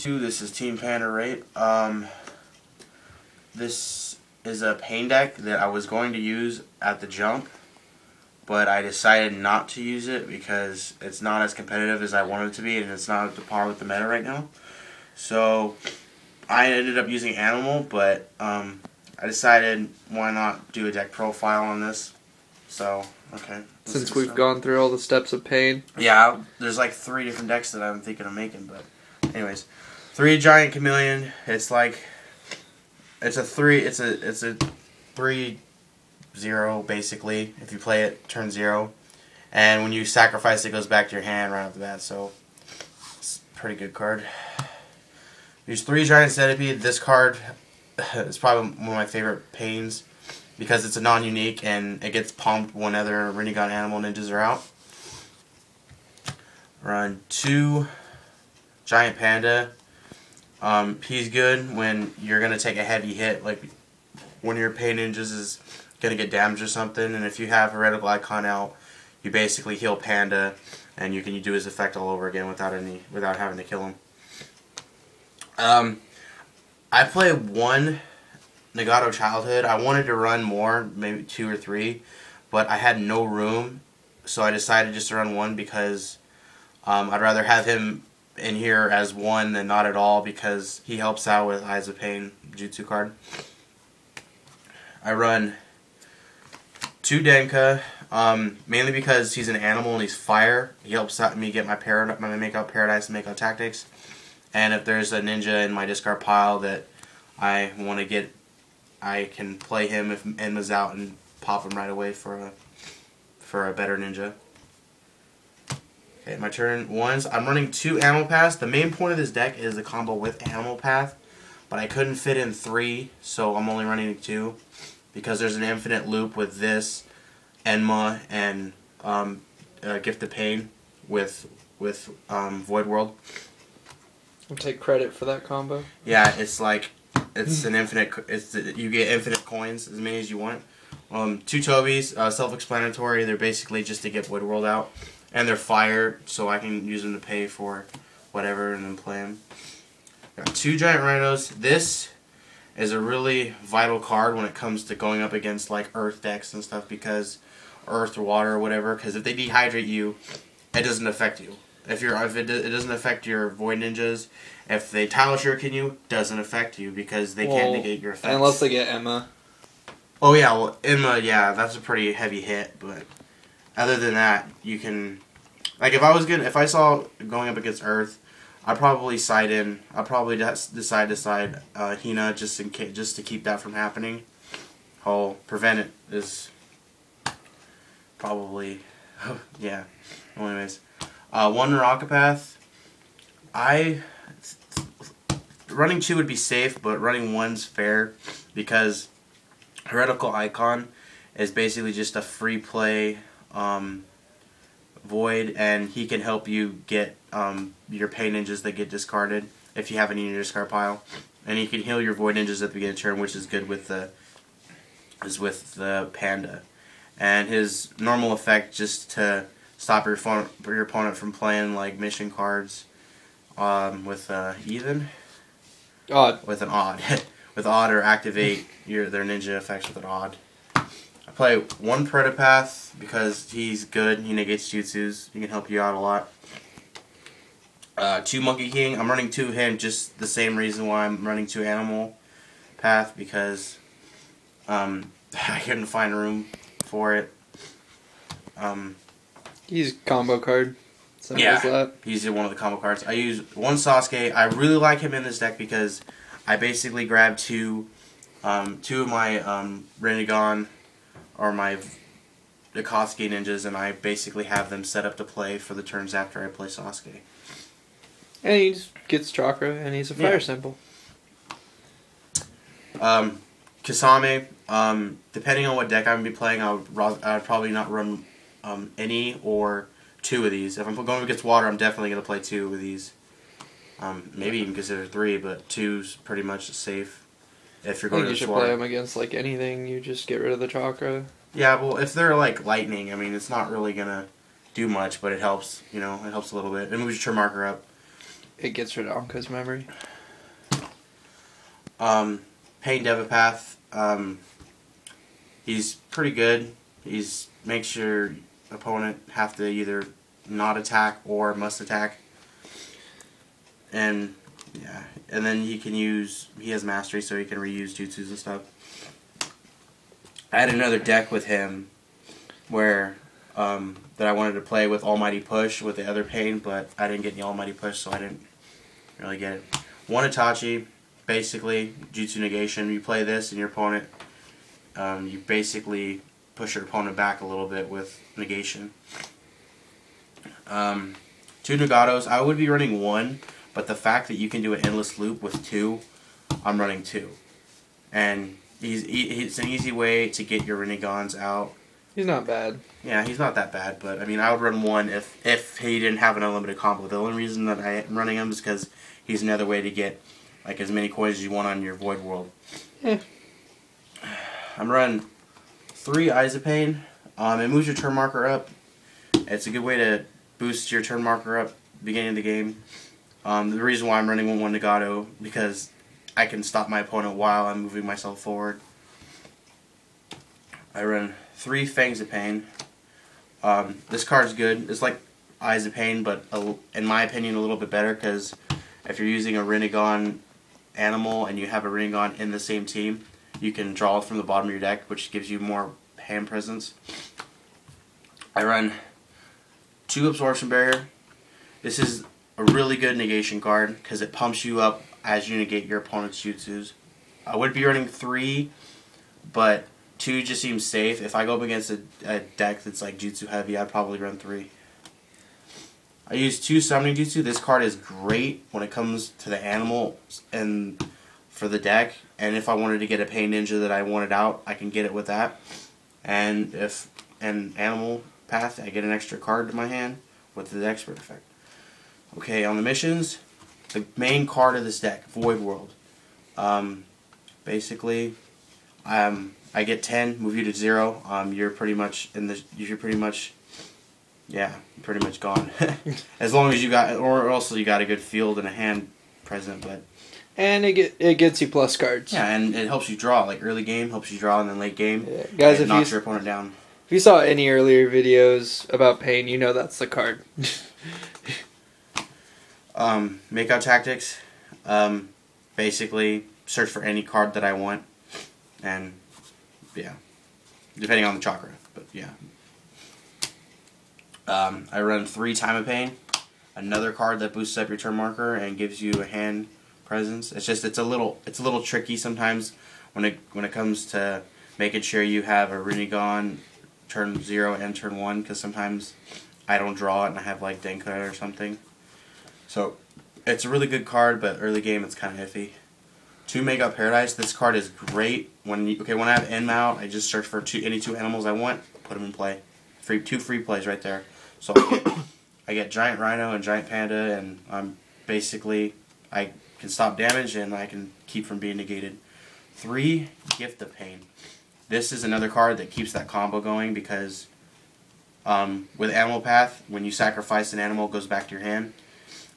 This is Team Panda Rate. This is a pain deck that I was going to use at the jump, but I decided not to use it because it's not as competitive as I wanted it to be, and it's not at the par with the meta right now. So I ended up using Animal, but I decided why not do a deck profile on this. So, okay. Since we've gone through all the steps of pain. Yeah, there's like 3 different decks that I'm thinking of making, but anyways. 3 Giant Chameleon. It's a 3/0 basically. If you play it, turn 0. And when you sacrifice it goes back to your hand right off the bat, so it's a pretty good card. Use 3 Giant Centipede. This card is probably one of my favorite pains because it's a non-unique and it gets pumped when other Rinnegan Animal Ninjas are out. Run 2 Giant Panda. He's good when you're going to take a heavy hit, like one of your Pain Ninjas is going to get damaged or something, and if you have Heretical Icon out, you basically heal Panda, and you can do his effect all over again without having to kill him. I play 1 Nagato Childhood. I wanted to run more, maybe 2 or 3, but I had no room, so I decided just to run 1 because I'd rather have him in here as 1 than not at all because he helps out with Eyes of Pain Jutsu card. I run 2 Denka, mainly because he's an animal and he's fire. He helps out me get my make out Paradise and make out Tactics. And if there's a ninja in my discard pile that I want to get, I can play him if Enma's out and pop him right away for a better ninja. Okay, my turn. I'm running 2 Animal Paths. The main point of this deck is the combo with Animal Path, but I couldn't fit in 3, so I'm only running 2 because there's an infinite loop with this, Enma, and Gift of Pain with Void World. I'll take credit for that combo. Yeah, it's like an infinite. You get infinite coins, as many as you want. 2 Tobis, self-explanatory. They're basically just to get Void World out. And they're fire, so I can use them to pay for whatever and then play them. Got 2 Giant Rhinos. This is a really vital card when it comes to going up against like Earth decks and stuff, because Earth or Water or whatever. Because if they dehydrate you, it doesn't affect you. It doesn't affect your Void Ninjas. If they Tile Shuriken you, it doesn't affect you because they can't negate your effects. Unless they get Emma. Oh yeah, well Emma, yeah, that's a pretty heavy hit, but other than that, you can, like, if I saw going up against Earth, I'd probably side in. I'd probably decide to side Hina just to keep that from happening. I'll prevent it is probably, yeah. Anyways, 1 Narakapath. Running 2 would be safe, but running 1's fair because Heretical Icon is basically just a free play Void, and he can help you get your Pain Ninjas that get discarded if you have any in your discard pile, and he can heal your Void Ninjas at the beginning of the turn, which is good with the Panda. And his normal effect just to stop your opponent from playing like mission cards with even odd with an odd with odd, or activate their ninja effects with an odd. I play 1 Predapath because he's good. He negates jutsus. He can help you out a lot. 2 Monkey King. I'm running 2 him, just the same reason why I'm running 2 Animal Path, because I couldn't find room for it. He's a combo card. Simple as that. He's one of the combo cards. I use 1 Sasuke. I really like him in this deck because I basically grab 2 of my Rinnegan or my Akatsuki ninjas, and I basically have them set up to play for the turns after I play Sasuke. And he just gets Chakra, and he's a fire symbol. Kasame, depending on what deck I'm going to be playing, I'd probably not run any or 2 of these. If I'm going against Water, I'm definitely going to play 2 of these. Maybe even consider 3, but 2's pretty much safe. If you're going to play them against like anything, you just get rid of the Chakra. Yeah, well, if they're like lightning, I mean, it's not really gonna do much, but it helps. You know, it helps a little bit. It moves your turn marker up. it gets rid of Anka's memory. Pain Devapath. He's pretty good. He's makes your opponent have to either not attack or must attack. And yeah, and then he has mastery, so he can reuse jutsus and stuff. I had another deck with him where that I wanted to play with Almighty Push with the other Pain, but I didn't get the Almighty Push, so I didn't really get it. One Itachi, basically jutsu negation. You play this, and your opponent, you basically push your opponent back a little bit with negation. 2 Nagatos. I would be running 1, but the fact that you can do an endless loop with 2, I'm running 2. And it's an easy way to get your Renegons out. He's not bad. Yeah, he's not that bad, but I mean, I would run 1 if he didn't have an unlimited combo. The only reason that I am running him is because he's another way to get like as many coins as you want on your Void World. Yeah. I'm running 3 Eyes of Pain. It moves your turn marker up. It's a good way to boost your turn marker up beginning of the game. The reason why I'm running 1 Nagato because I can stop my opponent while I'm moving myself forward. I run 3 Fangs of Pain. This card's good. It's like Eyes of Pain, but in my opinion a little bit better because if you're using a Rinnegan animal and you have a Rinnegan in the same team, you can draw it from the bottom of your deck, which gives you more hand presence. I run 2 Absorption Barrier. This is a really good negation card because it pumps you up as you negate your opponent's jutsus. I would be running 3, but 2 just seems safe. If I go up against a deck that's like jutsu heavy, I'd probably run 3. I use 2 Summoning Jutsu. This card is great when it comes to the animals and for the deck. And if I wanted to get a Pain Ninja that I wanted out, I can get it with that. And if an animal path, I get an extra card to my hand with the expert effect. Okay, on the missions, the main card of this deck, Void World. Basically, I get 10, move you to 0. You're pretty much pretty much gone. As long as you got, or also you got a good field and a hand present, but. And it gets you plus cards. Yeah, and it helps you draw. Like early game helps you draw, and then late game, yeah. Guys, it knocks your opponent down. If you saw any earlier videos about Pain, you know that's the card. Makeout tactics. Basically, search for any card that I want, and yeah, depending on the chakra, but yeah. I run 3 Time of Pain, another card that boosts up your turn marker and gives you a hand presence. It's a little tricky sometimes when it comes to making sure you have a Rinnegan turn 0 and turn 1 because sometimes I don't draw it and I have like Denka or something. So it's a really good card, but early game it's kind of iffy. 2 Makeout Paradise. This card is great when I have Enma out, I just search for any 2 animals I want, put them in play. 2 free plays right there. So I get Giant Rhino and Giant Panda, and I can stop damage and I can keep from being negated. 3 Gift of Pain. This is another card that keeps that combo going because with Animal Path, when you sacrifice an animal, it goes back to your hand.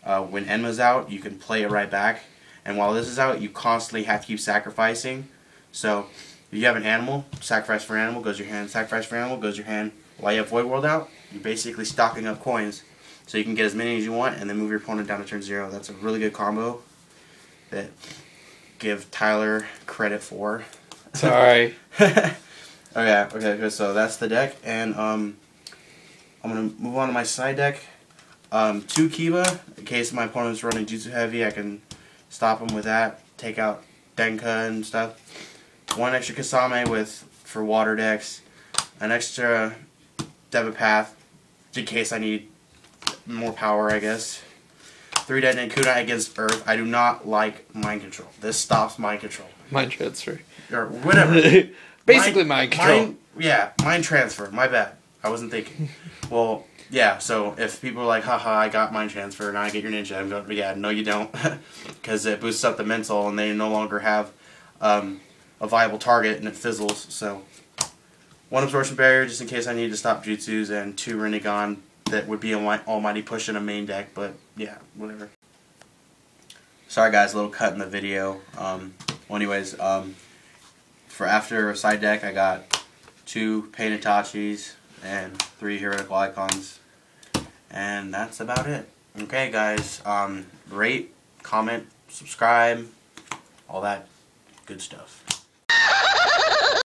When Enma's out, you can play it right back. And while this is out, you constantly have to keep sacrificing. So if you have an animal, sacrifice for an animal, goes your hand. Sacrifice for an animal, goes your hand. While you have Void World out, you're basically stocking up coins. So you can get as many as you want and then move your opponent down to turn 0. That's a really good combo that give Tyler credit for. Sorry. Okay, so that's the deck. And I'm going to move on to my side deck. 2 Kiba, in case my opponent's running Jutsu Heavy, I can stop him with that, take out Denka and stuff. 1 extra Kasame for water decks, an extra Devapath, in case I need more power, I guess. 3 Detonate Kunai against Earth. I do not like Mind Control. This stops Mind Control. Mind Transfer. Or whatever. Basically mind Control. Mind Transfer. My bad. I wasn't thinking. Well, yeah, so if people are like, haha, I got Mind Transfer and I get your ninja, I'm going, yeah, no you don't. Because it boosts up the mental and they no longer have a viable target and it fizzles. So 1 Absorption Barrier just in case I need to stop jutsus, and 2 Rinnegan that would be a Almighty Push in a main deck, but yeah, whatever. Sorry guys, a little cut in the video. Well, anyways, for after side deck, I got 2 painted Tachis and 3 heretical icons, and that's about it. Okay, guys, rate, comment, subscribe, all that good stuff.